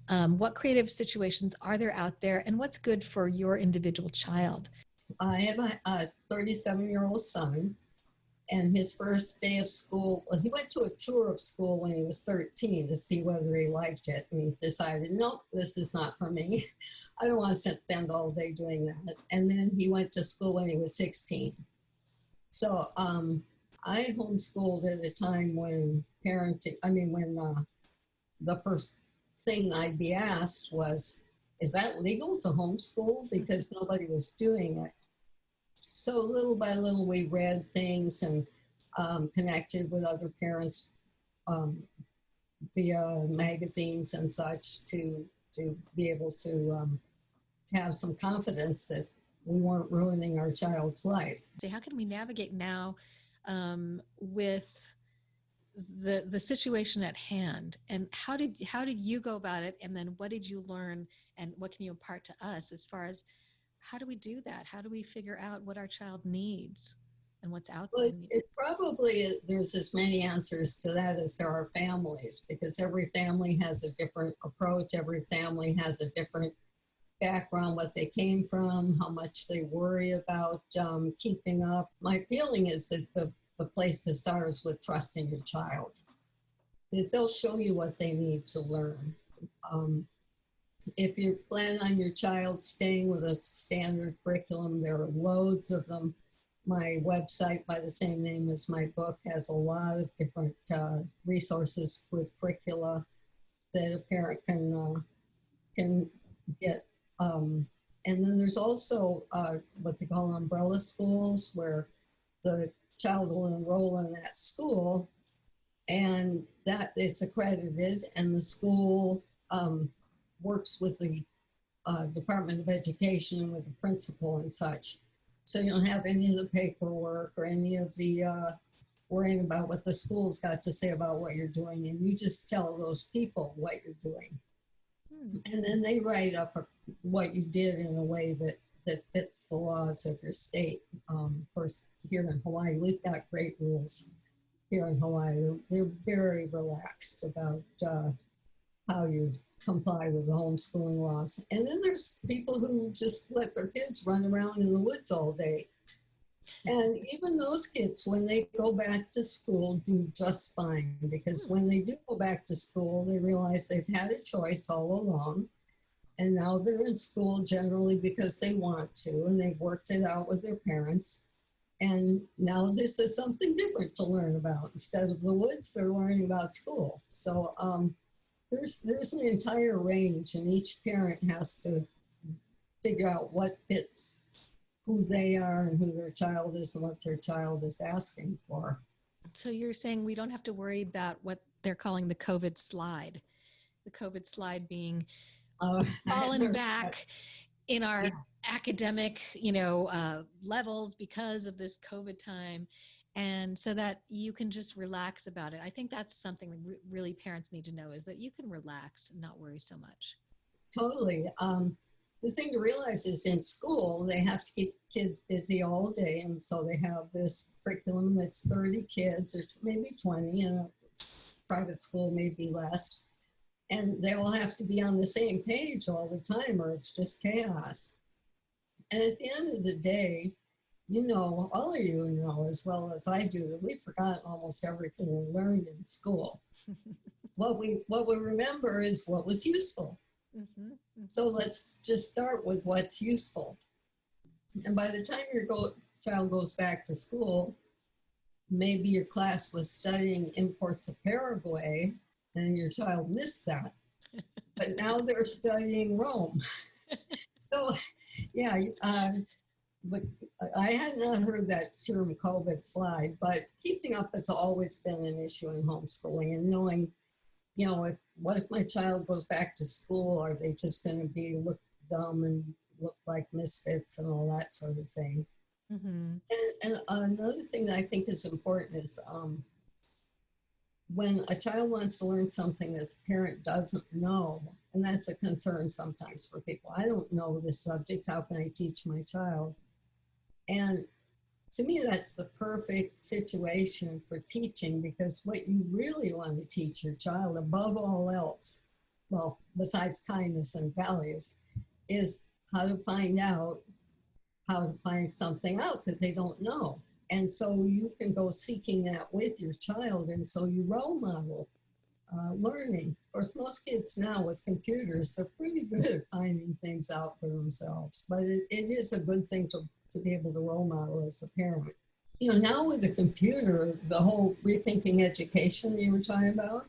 What creative situations are there out there? And what's good for your individual child? I have a 37-year-old son, and his first day of school, well, he went to a tour of school when he was 13 to see whether he liked it, and decided, nope, this is not for me. I don't want to spend all day doing that. And then he went to school when he was 16. So I homeschooled at a time when the first thing I'd be asked was, is that legal to homeschool? Because nobody was doing it. So little by little, we read things and connected with other parents via magazines and such to be able to have some confidence that we weren't ruining our child's life. So how can we navigate now with the situation at hand? And how did you go about it? And then what did you learn? And what can you impart to us as far as how do we do that? How do we figure out what our child needs and what's out there? There's as many answers to that as there are families, because every family has a different approach. Every family has a different background, what they came from, how much they worry about keeping up. My feeling is that the place to start is with trusting your child. That they'll show you what they need to learn. If you plan on your child staying with a standard curriculum, there are loads of them. My website, by the same name as my book, has a lot of different resources with curricula that a parent can get. And then there's also what they call umbrella schools, where the child will enroll in that school, and that it's accredited, and the school works with the Department of Education and with the principal and such. So you don't have any of the paperwork or any of the worrying about what the school's got to say about what you're doing, and you just tell those people what you're doing. And then they write up what you did in a way that fits the laws of your state. Of course, here in Hawaii, we've got great rules here in Hawaii. They're very relaxed about how you comply with the homeschooling laws. And then there's people who just let their kids run around in the woods all day. And even those kids, when they go back to school, do just fine, because when they do go back to school, they realize they've had a choice all along. And now they're in school generally because they want to, and they've worked it out with their parents. And now this is something different to learn about. Instead of the woods, they're learning about school. So there's an entire range, and each parent has to figure out what fits who they are and who their child is and what their child is asking for. So you're saying we don't have to worry about what they're calling the COVID slide. The COVID slide being fallen back in our academic, levels because of this COVID time. And so that you can just relax about it. I think that's something that really parents need to know, is that you can relax and not worry so much. Totally. The thing to realize is in school, they have to keep kids busy all day. And so they have this curriculum that's 30 kids or maybe 20, and a private school maybe less. And they all have to be on the same page all the time, or it's just chaos. And at the end of the day, you know, all of you know as well as I do, that we forgot almost everything we learned in school. What we remember is what was useful. Mm-hmm. So let's just start with what's useful. And by the time your child goes back to school, maybe your class was studying imports of Paraguay and your child missed that. But now they're studying Rome. So, yeah, but I had not heard that term COVID slide, but keeping up has always been an issue in homeschooling, and knowing, you know, what if my child goes back to school? Are they just going to look dumb and look like misfits and all that sort of thing? Mm-hmm. And another thing that I think is important is when a child wants to learn something that the parent doesn't know, and that's a concern sometimes for people. I don't know this subject. How can I teach my child? And to me, that's the perfect situation for teaching, because what you really want to teach your child above all else, well, besides kindness and values, is how to find something out that they don't know. And so you can go seeking that with your child. And so you role model learning. Of course, most kids now with computers, they're pretty good at finding things out for themselves. But it is a good thing to be able to role model as a parent. You know, now with the computer, the whole rethinking education you were talking about,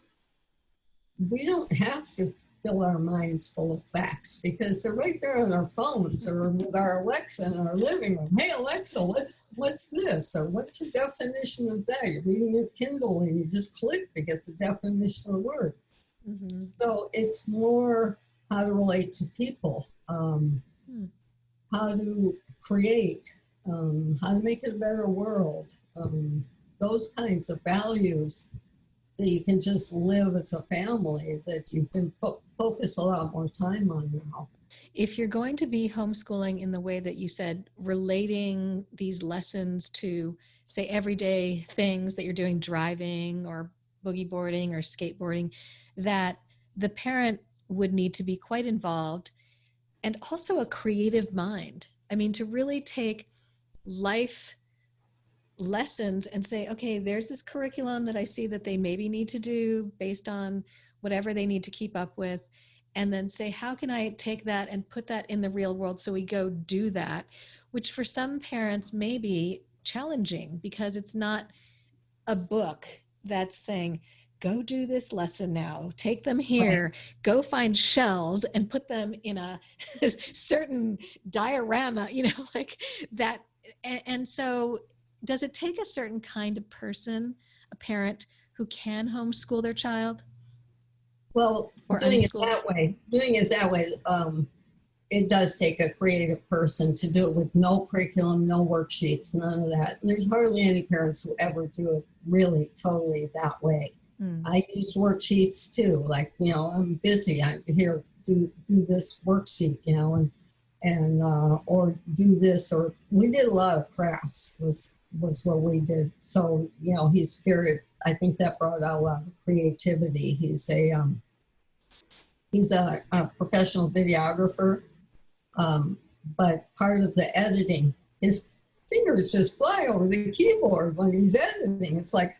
we don't have to fill our minds full of facts, because they're right there on our phones or with our Alexa in our living room. Hey, Alexa, what's this? Or what's the definition of that? You're reading your Kindle and you just click to get the definition of the word. Mm-hmm. So it's more how to relate to people, how to create, how to make it a better world, those kinds of values that you can just live as a family, that you can focus a lot more time on now. If you're going to be homeschooling in the way that you said, relating these lessons to, say, everyday things that you're doing, driving or boogie boarding or skateboarding, that the parent would need to be quite involved, and also a creative mind. I mean, to really take life lessons and say, okay, there's this curriculum that I see that they maybe need to do based on whatever they need to keep up with, and then say, how can I take that and put that in the real world? So we go do that, which for some parents may be challenging, because it's not a book that's saying, go do this lesson now, take them here, right, go find shells and put them in a certain diorama, you know, like that. And so does it take a certain kind of person, a parent, who can homeschool their child? Well, doing it that way, it does take a creative person to do it with no curriculum, no worksheets, none of that. And there's hardly any parents who ever do it really totally that way. I use worksheets too, like, you know, I'm busy, I'm here, do this worksheet, you know, and or do this, or we did a lot of crafts was what we did. So, you know, he's very, I think that brought out a lot of creativity. He's a professional videographer, but part of the editing, his fingers just fly over the keyboard when he's editing. It's like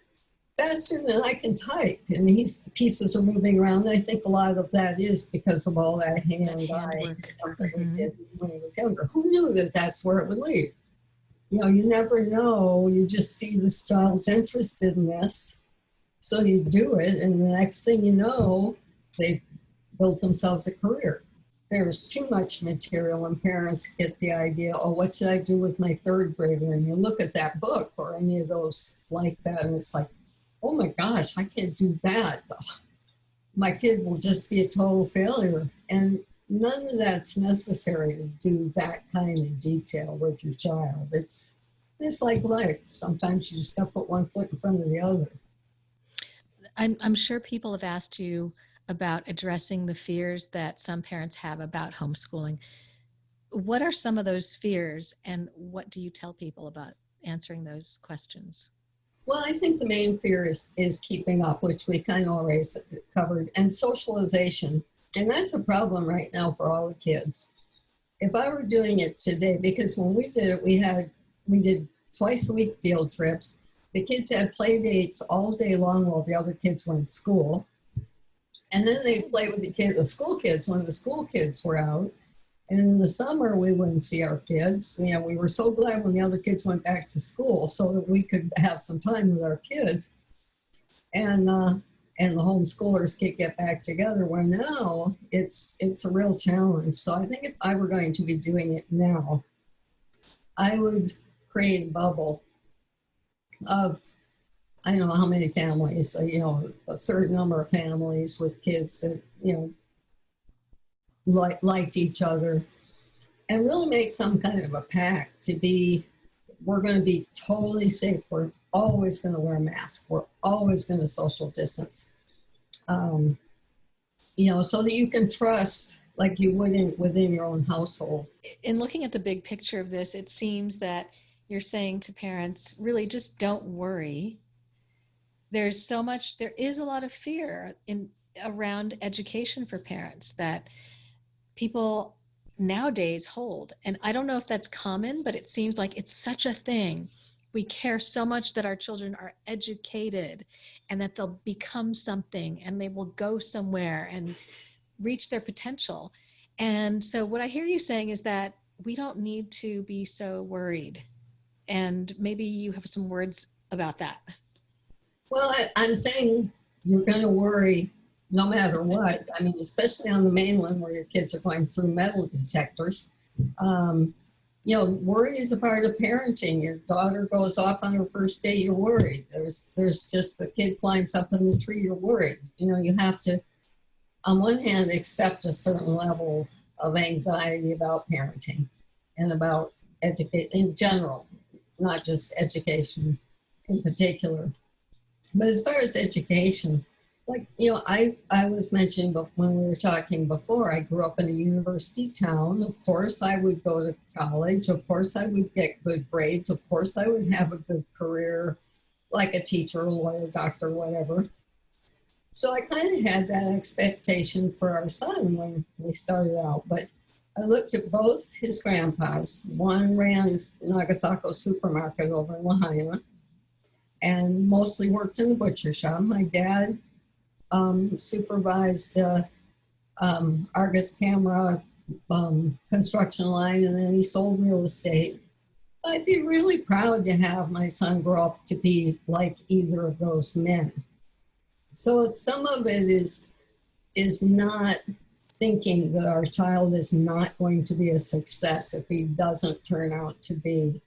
faster than I can type, and pieces are moving around. I think a lot of that is because of all that hand-eye stuff that we did when he was younger. Who knew that that's where it would lead? You know, you never know. You just see this child's interested in this, so you do it, and the next thing you know, they've built themselves a career. There's too much material, and parents get the idea, oh, what should I do with my third grader? And you look at that book or any of those like that, and it's like, oh my gosh, I can't do that. My kid will just be a total failure. And none of that's necessary to do that kind of detail with your child. It's like life. Sometimes you just got to put one foot in front of the other. I'm sure people have asked you about addressing the fears that some parents have about homeschooling. What are some of those fears, and what do you tell people about answering those questions? Well, I think the main fear is keeping up, which we kind of already covered, and socialization. And that's a problem right now for all the kids. If I were doing it today, because when we did it, we had we did twice a week field trips. The kids had play dates all day long while the other kids went to school. And then they played with the school kids when the school kids were out. And in the summer, we wouldn't see our kids. You know, we were so glad when the other kids went back to school so that we could have some time with our kids. And the homeschoolers could get back together, where now it's a real challenge. So I think if I were going to be doing it now, I would create a bubble of, I don't know how many families, you know, a certain number of families with kids that, you know, liked each other, and really make some kind of a pact to be, we're going to be totally safe. We're always going to wear a mask. We're always going to social distance. You know, so that you can trust like you would within your own household. In looking at the big picture of this, it seems that you're saying to parents, really just don't worry. There is a lot of fear around education for parents that people nowadays hold. And I don't know if that's common, but it seems like it's such a thing. We care so much that our children are educated and that they'll become something and they will go somewhere and reach their potential. And so what I hear you saying is that we don't need to be so worried. And maybe you have some words about that. Well, I'm saying you're going to worry no matter what. I mean, especially on the mainland where your kids are going through metal detectors. You know, worry is a part of parenting. Your daughter goes off on her first day, you're worried. There's just the kid climbs up in the tree, you're worried. You know, you have to, on one hand, accept a certain level of anxiety about parenting and about education in general, not just education in particular. But as far as education, like, you know, I was mentioning, but when we were talking before, I grew up in a university town. Of course, I would go to college. Of course, I would get good grades. Of course, I would have a good career, like a teacher, a lawyer, doctor, whatever. So I kind of had that expectation for our son when we started out. But I looked at both his grandpas. One ran Nagasako supermarket over in Lahaina and mostly worked in the butcher shop. My dad supervised Argus camera construction line, and then he sold real estate. I'd be really proud to have my son grow up to be like either of those men. So some of it is not thinking that our child is not going to be a success if he doesn't turn out to be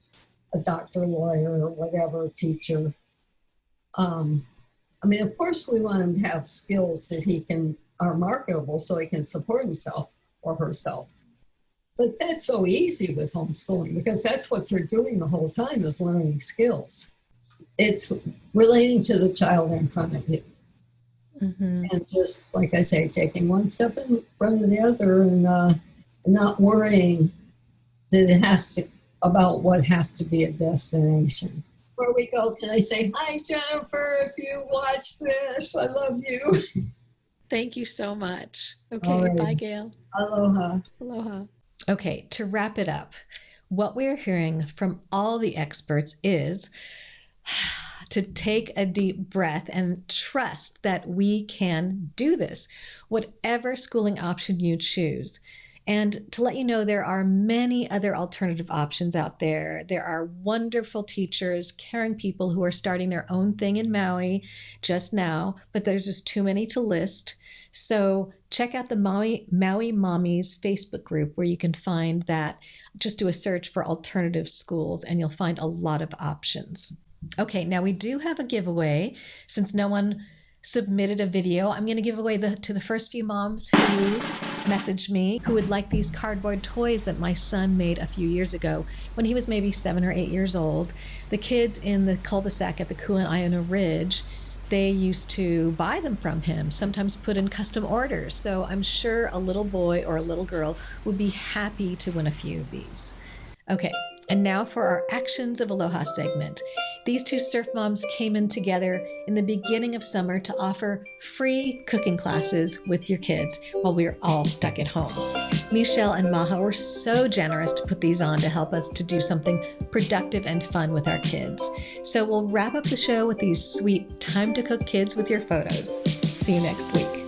a doctor, lawyer, or whatever, teacher. I mean, of course, we want him to have skills that are marketable so he can support himself or herself. But that's so easy with homeschooling because that's what they're doing the whole time is learning skills. It's relating to the child in front of you. Mm-hmm. And just, like I say, taking one step in front of the other and not worrying that about what has to be a destination. Before we go, can I say, hi, Jennifer, if you watch this, I love you. Thank you so much. Okay, right. Bye, Gail. Aloha. Aloha. Okay, to wrap it up, what we're hearing from all the experts is to take a deep breath and trust that we can do this, whatever schooling option you choose. And to let you know, there are many other alternative options out there. There are wonderful teachers, caring people who are starting their own thing in Maui just now, but there's just too many to list. So check out the Maui Mommies Facebook group where you can find that. Just do a search for alternative schools and you'll find a lot of options. Okay, now we do have a giveaway. Since no one submitted a video, I'm going to give away to the first few moms who messaged me who would like these cardboard toys that my son made a few years ago when he was maybe 7 or 8 years old. The kids in the cul-de-sac at the Kuleana Ridge, they used to buy them from him, sometimes put in custom orders. So I'm sure a little boy or a little girl would be happy to win a few of these. Okay, and now for our Actions of Aloha segment. These two surf moms came in together in the beginning of summer to offer free cooking classes with your kids while we were all stuck at home. Michelle and Maha were so generous to put these on to help us to do something productive and fun with our kids. So we'll wrap up the show with these sweet time to cook kids with your photos. See you next week.